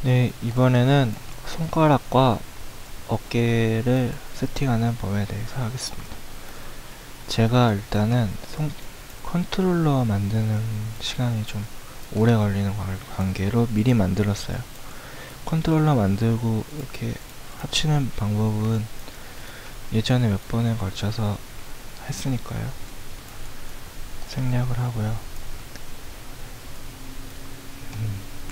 네, 이번에는 손가락과 어깨를 세팅하는 법에 대해서 하겠습니다. 제가 일단은 컨트롤러 만드는 시간이 좀 오래 걸리는 관계로 미리 만들었어요. 컨트롤러 만들고 이렇게 합치는 방법은 예전에 몇 번에 걸쳐서 했으니까요. 생략을 하고요.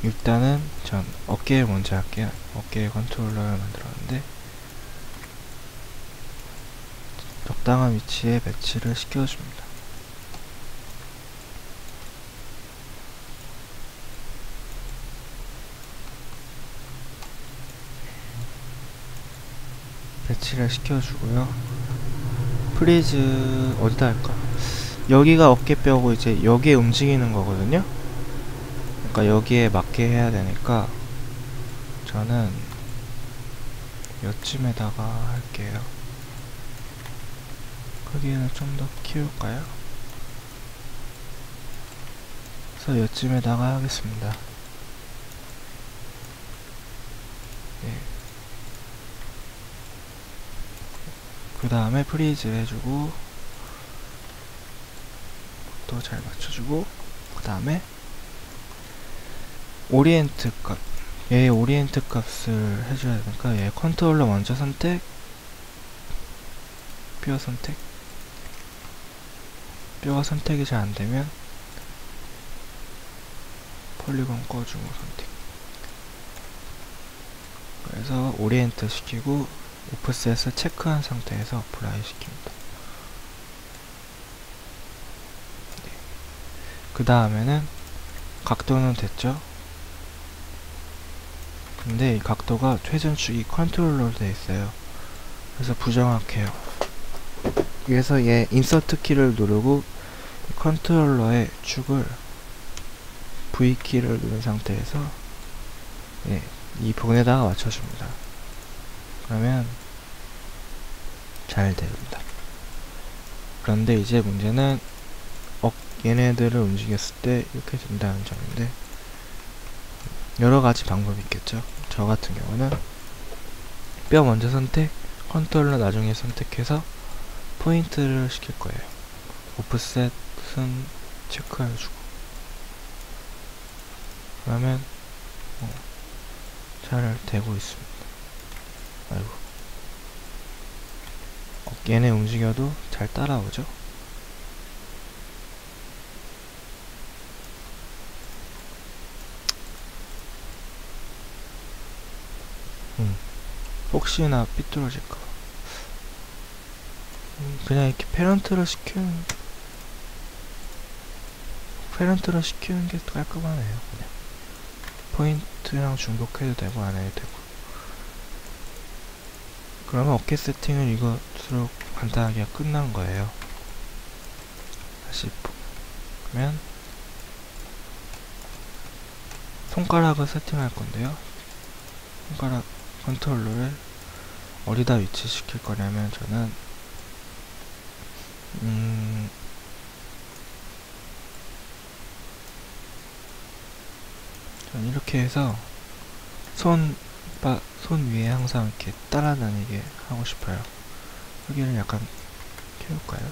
일단은 전 어깨를 먼저 할게요. 어깨 컨트롤러를 만들었는데 적당한 위치에 배치를 시켜줍니다. 배치를 시켜주고요. 프리즈 어디다 할까? 여기가 어깨뼈고 이제 여기에 움직이는 거거든요. 그러니까 여기에 맞게 해야 되니까 저는 요쯤에다가 할게요. 크기를 좀 더 키울까요? 그래서 요쯤에다가 하겠습니다. 네. 그 다음에 프리즈 해주고 또 잘 맞춰주고 그 다음에 오리엔트 값, 얘의 오리엔트 값을 해줘야 되니까 얘 컨트롤러 먼저 선택, 뼈 선택. 뼈가 선택이 잘 안되면 폴리곤 꺼주고 선택. 그래서 오리엔트 시키고 오프셋을 체크한 상태에서 어플라이 시킵니다. 네. 그 다음에는 각도는 됐죠? 근데 이 각도가 회전축이 컨트롤러로 되어 있어요. 그래서 부정확해요. 그래서 얘 인서트 키를 누르고 컨트롤러의 축을 V키를 누른 상태에서 예, 이 부분에다가 맞춰줍니다. 그러면 잘 됩니다. 그런데 이제 문제는 얘네들을 움직였을 때 이렇게 된다는 점인데 여러가지 방법이 있겠죠. 저 같은 경우는 뼈 먼저 선택, 컨트롤러 나중에 선택해서 포인트를 시킬 거예요. 오프셋은 체크해주고 그러면 잘 되고 있습니다. 아이고, 얘네 움직여도 잘 따라오죠. 혹시나 삐뚤어질까. 그냥 이렇게 페런트를 시키는 게 깔끔하네요. 그냥 포인트랑 중복해도 되고 안 해도 되고. 그러면 어깨 세팅은 이것으로 간단하게 끝난 거예요. 다시 보면 손가락을 세팅할 건데요. 손가락 컨트롤러를 어디다 위치시킬 거냐면 저는 저는 이렇게 해서 손 위에 항상 이렇게 따라다니게 하고 싶어요. 여기를 약간 키울까요?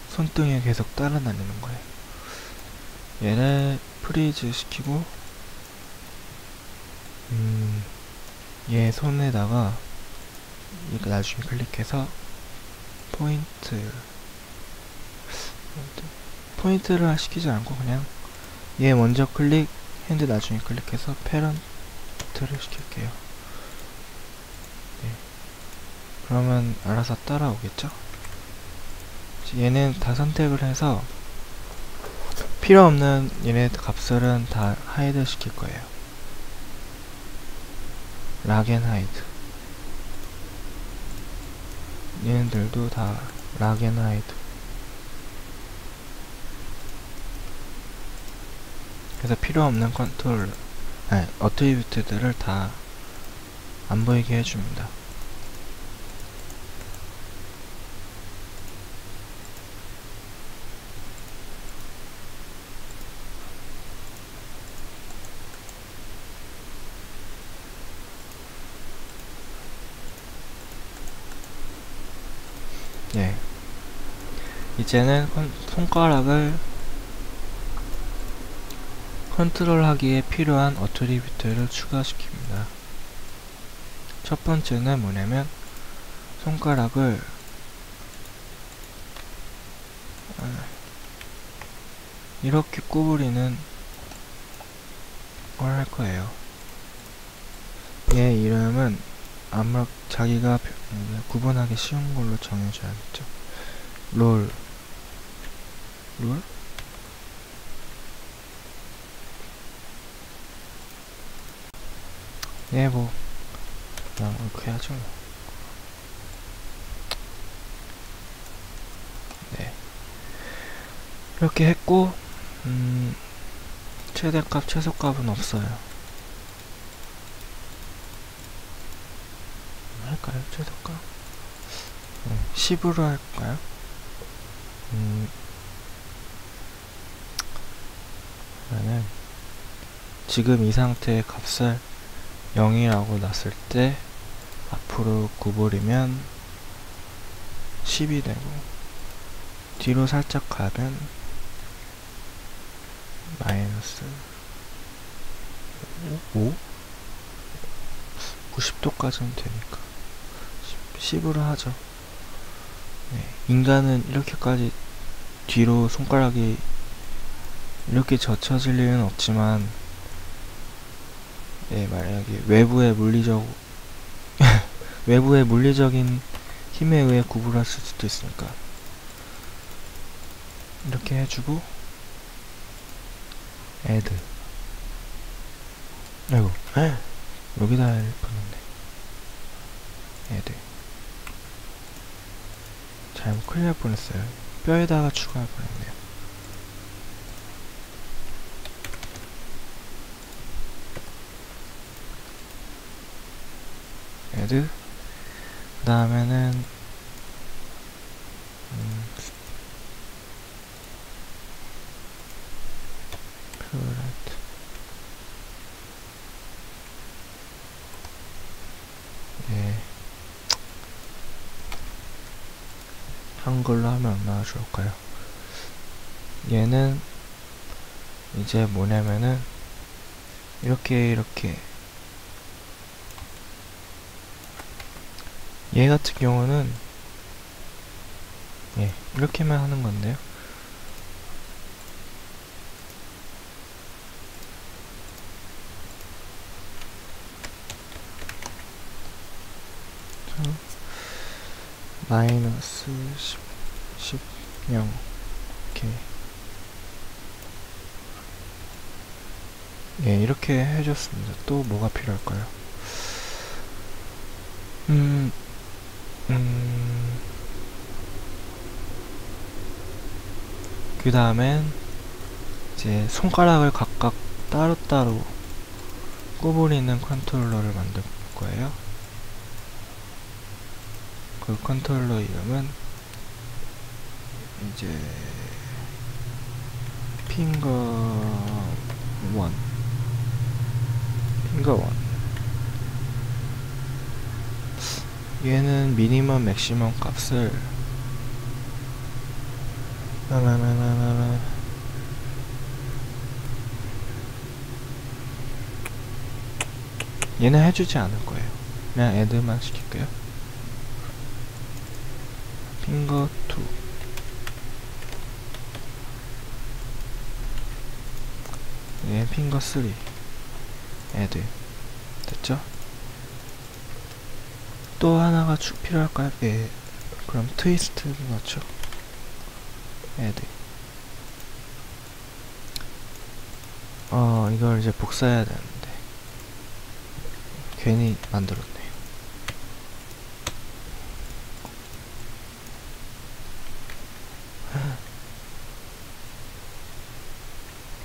손등에 계속 따라다니는 거예요. 얘를 프리즈 시키고 얘 손에다가 이거 나중에 클릭해서 포인트를 시키지 않고 그냥 얘 먼저 클릭, 핸드 나중에 클릭해서 페런트를 시킬게요. 네. 그러면 알아서 따라오겠죠? 얘는 다 선택을 해서 필요없는 얘네 값들은 다 하이드 시킬 거예요. 락 앤 하이드. 얘네들도 다 락 앤 하이드. 그래서 필요없는 어트리뷰트들을 다 안 보이게 해줍니다. 예. 이제는 손가락을 컨트롤하기에 필요한 어트리뷰트를 추가시킵니다. 첫 번째는 뭐냐면 손가락을 이렇게 구부리는 걸 할 거예요. 얘 이름은 아무렇 자기가 구분하기 쉬운 걸로 정해줘야겠죠. 롤. 네, 뭐 그냥 이렇게 하죠. 네, 이렇게 했고 최대값 최소값은 없어요. 할까요? 최소값 10으로 할까요? 그러면 지금 이 상태의 값을 0이라고 놨을 때 앞으로 구부리면 10이 되고 뒤로 살짝 가면 마이너스 5? 90도까지는 되니까 10으로 하죠. 네, 인간은 이렇게까지 뒤로 손가락이 이렇게 젖혀질 일은 없지만 네, 만약에 외부의 물리적인 힘에 의해 구부렸을 수도 있으니까 이렇게 해주고 add. 아이고 여기다 할 뻔했네. add. 잘못 큰일 날 뻔했어요. 뼈에다가 추가할 뻔했네요. add. 그 다음에는 current. 예. 한글로 하면 얼마나 좋을까요? 얘는 이제 뭐냐면은 이렇게 얘 같은 경우는 예, 이렇게만 하는 건데요. 마이너스 10, 0 오케이. 예, 이렇게 해줬습니다. 또 뭐가 필요할까요? 그 다음엔 이제 손가락을 각각 따로따로 구부리는 컨트롤러를 만들 거예요. 그 컨트롤러 이름은 이제 핑거 1 얘는 미니멈 맥시멈 값을 얘는 해주지 않을 거예요. 그냥 add만 시킬게요. 핑거 2 얘 핑거 3 add 됐죠? 또 하나가 필요할까요? 예. 그럼 트위스트 넣죠. add. 이걸 이제 복사해야 되는데 괜히 만들었네.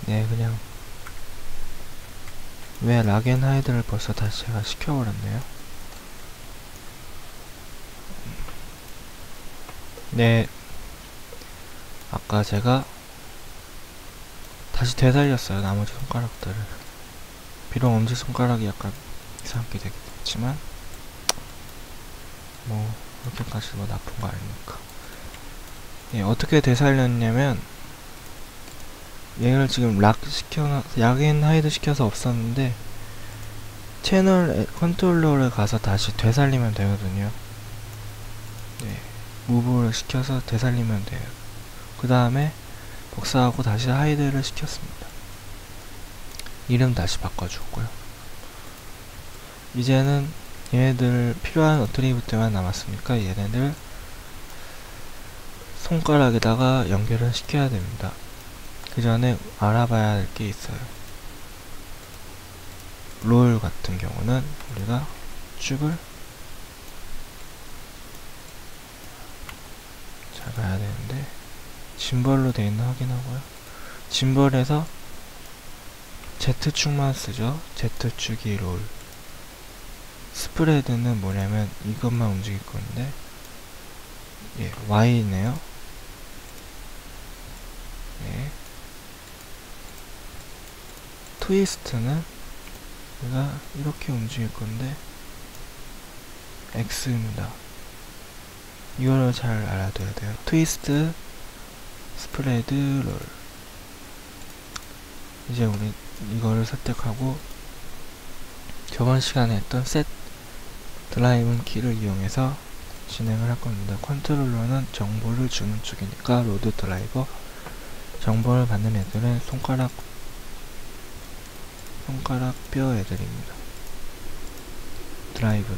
네, 그냥 왜 락앤하이드를 벌써 다시 제가 시켜버렸네요. 네, 아까 제가 다시 되살렸어요. 나머지 손가락들을. 비록 엄지손가락이 약간 이상하게 되긴 했지만 뭐 그렇게까지 뭐 나쁜 거 아니니까. 예, 어떻게 되살렸냐면 얘를 지금 락인 하이드 시켜서 없었는데 채널 컨트롤러를 가서 다시 되살리면 되거든요. 네, 무브를 시켜서 되살리면 돼요. 그 다음에 복사하고 다시 하이드를 시켰습니다. 이름 다시 바꿔주고요. 이제는 얘네들 필요한 어트리뷰트만 남았으니까 얘네들 손가락에다가 연결을 시켜야 됩니다. 그 전에 알아봐야 할 게 있어요. 롤 같은 경우는 우리가 쭉을 잘 봐야 되는데 짐벌로 되어 있나 확인하고요. 짐벌에서 Z축만 쓰죠. Z축이 롤. 스프레드는 뭐냐면 이것만 움직일 건데, 예, Y네요. 예. 트위스트는 우리가 이렇게 움직일 건데 X입니다. 이거를 잘 알아둬야 돼요. 트위스트, 스프레드, 롤. 이제 우리 이거를 선택하고 저번 시간에 했던 셋 드라이브 키를 이용해서 진행을 할 겁니다. 컨트롤러는 정보를 주는 쪽이니까 로드 드라이버, 정보를 받는 애들은 손가락 뼈 애들입니다. 드라이브.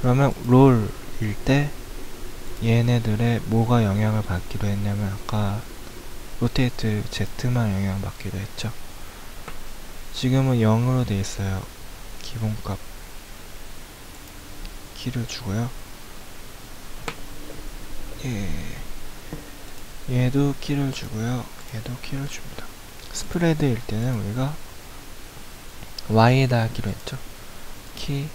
그러면 롤일 때 얘네들의 뭐가 영향을 받기로 했냐면 아까 로테이트 Z만 영향을 받기로 했죠. 지금은 0으로 되어 있어요. 기본값 키를 주고요. 예. 얘도 키를 주고요. 얘도 키를 줍니다. 스프레드일 때는 우리가 Y에다 하기로 했죠. 키.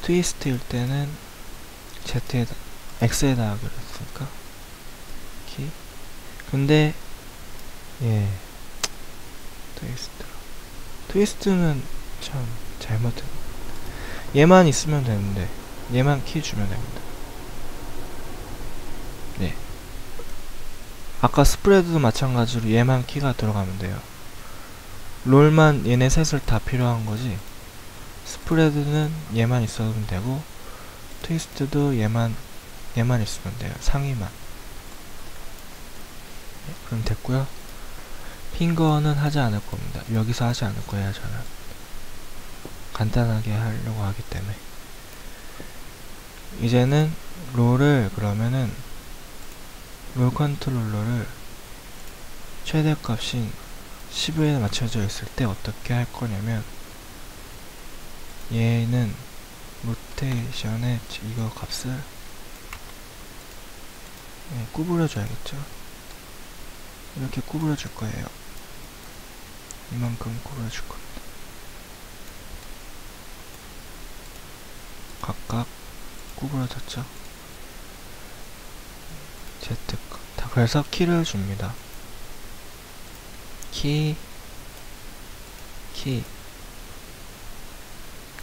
트위스트일 때는 X에다 하기로 했으니까 키. 근데 예, 트위스트는 참 잘못했네. 얘만 있으면 되는데 얘만 키 주면 됩니다. 네, 아까 스프레드도 마찬가지로 얘만 키가 들어가면 돼요. 롤만 얘네 셋을 다 필요한 거지, 스프레드는 얘만 있어도 되고 트위스트도 얘만 있으면 돼요. 상위만. 네, 그럼 됐고요. 핑거는 하지 않을 겁니다. 여기서 하지 않을 거예요. 저는 간단하게 하려고 하기 때문에. 이제는 롤을, 그러면은 롤 컨트롤러를 최대값인 15에 맞춰져 있을 때 어떻게 할 거냐면, 얘는 로테이션에 이거 값을 구부려 줘야겠죠. 이렇게 구부려 줄 거예요. 이만큼 구부려 줄 겁니다. 각각 구부러졌죠. Z값. 그래서 키를 줍니다. 키.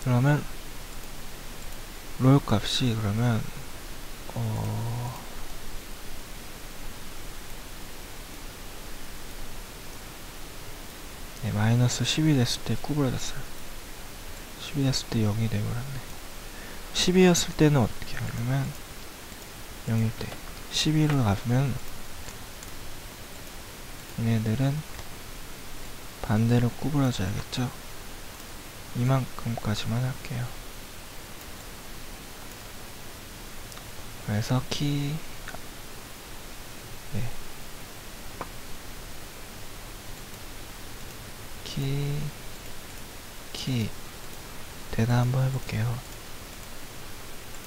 그러면 롤 값이 그러면 네, 마이너스 10이 됐을 때 구부러졌어요. 10이 됐을 때 0이 되버렸네. 10이었을 때는 어떻게 하냐면 0일 때 12로 가면 얘네들은 반대로 구부러져야겠죠. 이만큼까지만 할게요. 그래서 키. 네. 키 대다 한번 해볼게요.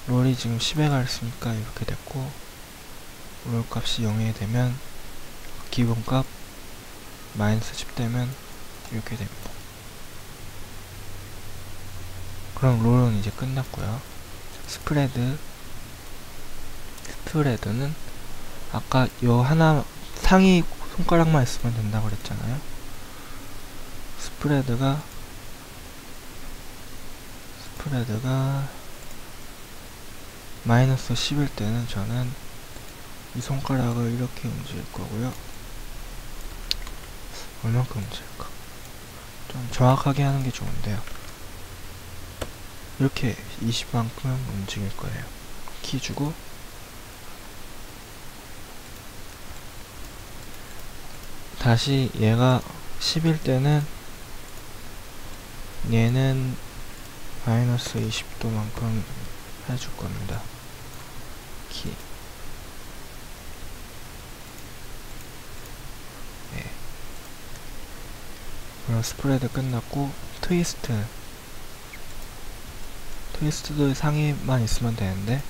롤이 지금 10에 갔으니까 이렇게 됐고, 롤 값이 0이 되면 기본값 마이너스 10 되면 이렇게 됩니다. 그럼 롤은 이제 끝났고요. 스프레드는 아까 요 하나 상위 손가락만 있으면 된다고 그랬잖아요. 스프레드가 마이너스 10일 때는 저는 이 손가락을 이렇게 움직일 거고요. 얼만큼 움직일까? 좀 정확하게 하는 게 좋은데요. 이렇게 20만큼 움직일 거예요. 키 주고 다시 얘가 10일 때는 얘는 마이너스 20도만큼 해줄 겁니다. 키. 네. 그럼 스프레드 끝났고 트위스트도 상위만 있으면 되는데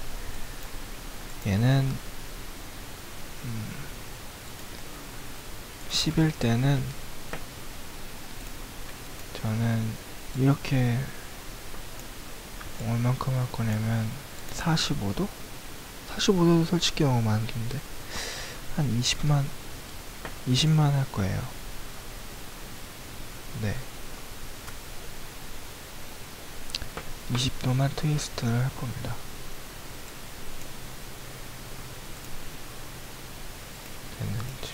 얘는 10일 때는 저는 이렇게 얼만큼 할 거냐면 45도? 45도도 솔직히 너무 많은데 한 20만 할 거예요. 네. 20도만 트위스트를 할 겁니다. 됐는지.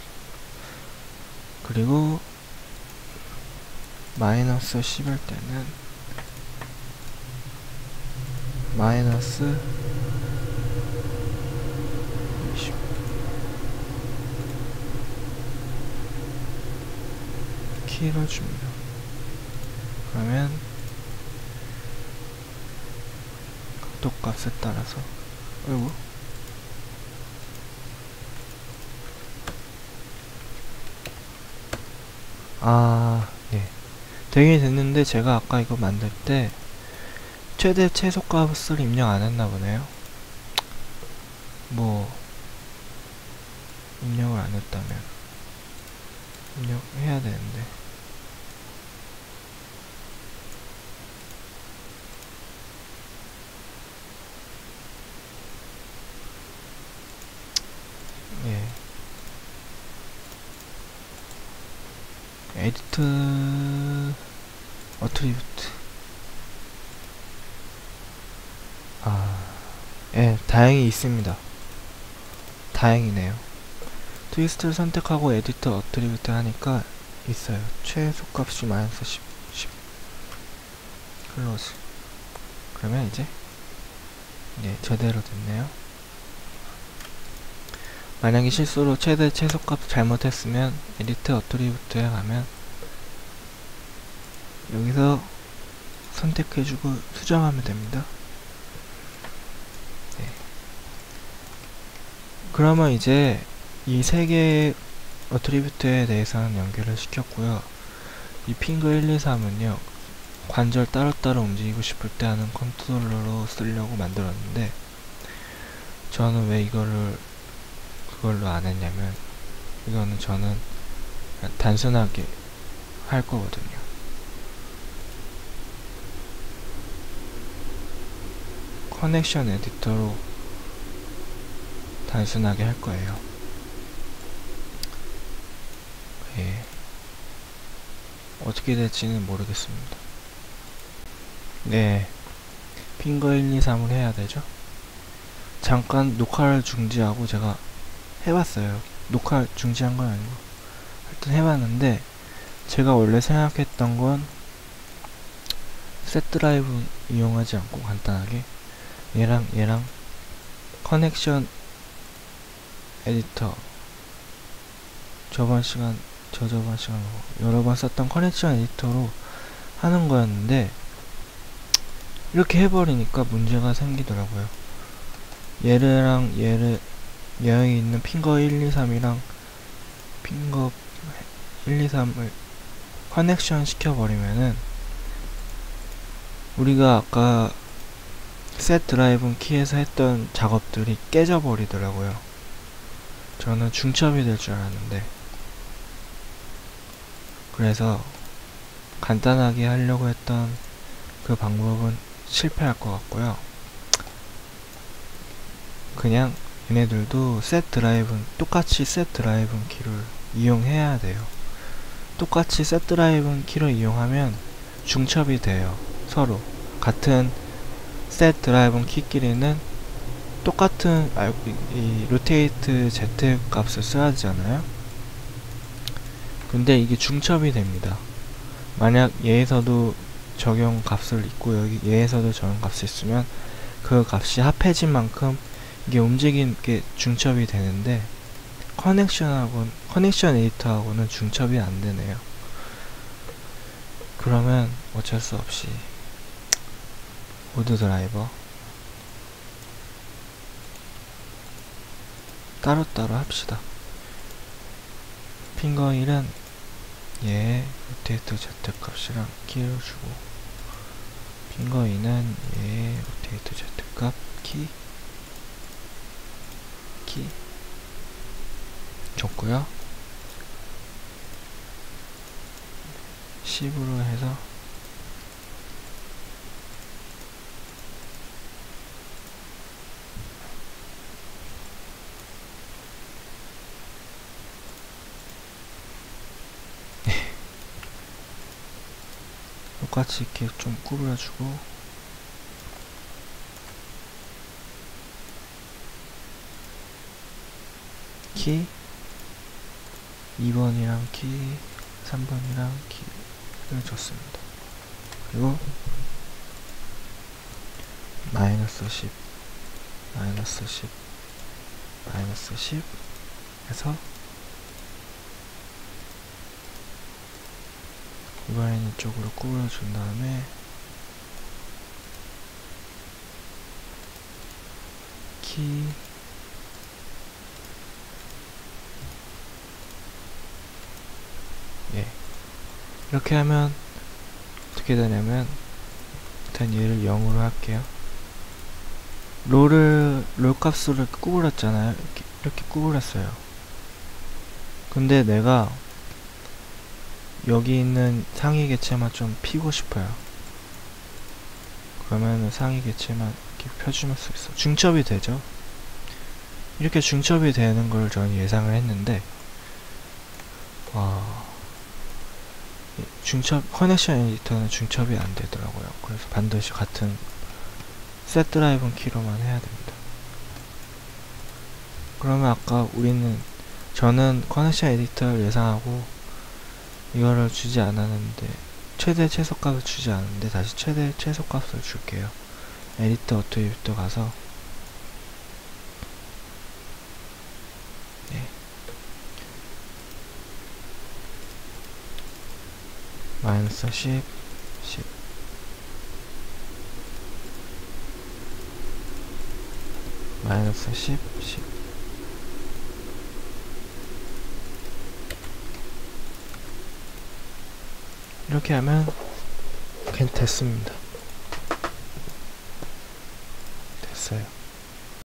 그리고 마이너스 10일 때는 마이너스 20 키를 줍니다. 그러면 각도값에 따라서 어이구 네. 되긴 됐는데 제가 아까 이거 만들 때 최대 최소값을 입력 안 했나 보네요. 뭐 입력을 안 했다면 입력해야 되는데 예. 에디트 어트리뷰트 예, 다행히 있습니다. 다행이네요. 트위스트를 선택하고 에디트 어트리뷰트 하니까 있어요. 최소값이 마이너스 10 클로즈. 그러면 이제 네, 제대로 됐네요. 만약에 실수로 최대 최소값 잘못했으면 에디트 어트리뷰트에 가면 여기서 선택해주고 수정하면 됩니다. 네. 그러면 이제 이 세 개의 어트리뷰트에 대해서는 연결을 시켰고요. 이 핑거 1, 2, 3은요 관절 따로따로 움직이고 싶을 때 하는 컨트롤러로 쓰려고 만들었는데 저는 왜 그걸로 안 했냐면 이거는 저는 단순하게 할 거거든요. 커넥션 에디터로 단순하게 할 거예요. 예. 어떻게 될지는 모르겠습니다. 네. 핑거 1, 2, 3을 해야 되죠. 잠깐 녹화를 중지하고 제가 해봤어요. 녹화 중지한 건 아니고 하여튼 해봤는데 제가 원래 생각했던 건 셋 드라이브 이용하지 않고 간단하게 얘랑 커넥션 에디터 저번 시간 여러 번 썼던 커넥션 에디터로 하는 거였는데 이렇게 해버리니까 문제가 생기더라고요. 여기 있는 핑거 1, 2, 3이랑 핑거 1, 2, 3을 커넥션 시켜버리면은 우리가 아까 셋 드라이브 키에서 했던 작업들이 깨져버리더라고요. 저는 중첩이 될 줄 알았는데 그래서 간단하게 하려고 했던 그 방법은 실패할 것 같고요. 그냥 얘네들도 똑같이 셋 드라이브 키를 이용해야 돼요. 똑같이 셋 드라이브 키를 이용하면 중첩이 돼요. 서로 같은 셋 드라이브 키끼리는 똑같은 이 rotate z 값을 써야 되잖아요. 근데 이게 중첩이 됩니다. 만약 얘에서도 적용 값을 있고 여기 얘에서도 적용 값이 있으면 그 값이 합해진 만큼 이게 움직이는 게 중첩이 되는데 커넥션 에디터하고는 중첩이 안 되네요. 그러면 어쩔 수 없이 보드 드라이버 따로따로 합시다. 핑거 1은 얘의 로테이트 z 값이랑 키를 주고, 핑거 2는 얘의 로테이트 z 값 키 줬고요. 10으로 해서 똑같이 이렇게 좀 구부려주고, 키 2번이랑 키 3번이랑 키를 줬습니다. 그리고 마이너스 10 해서 이번에는 이쪽으로 구부려 준 다음에 키 이렇게 하면 어떻게 되냐면, 일단 얘를 0으로 할게요. 롤 값을 구부렸잖아요. 이렇게 구부렸어요. 근데 내가 여기 있는 상위 개체만 좀 피고 싶어요. 그러면은 상위 개체만 이렇게 펴주면 수 있어. 중첩이 되죠. 이렇게 중첩이 되는 걸 저는 예상을 했는데, 중첩 커넥션 에디터는 중첩이 안 되더라고요. 그래서 반드시 같은 셋 드라이브 키로만 해야 됩니다. 그러면 아까 저는 커넥션 에디터를 예상하고 이거를 주지 않았는데, 최대 최소값을 주지 않았는데 다시 최대 최소값을 줄게요. 에디터 어트리뷰트 가서 마이너스 10 마이너스 10 이렇게 하면 됐습니다. 됐어요.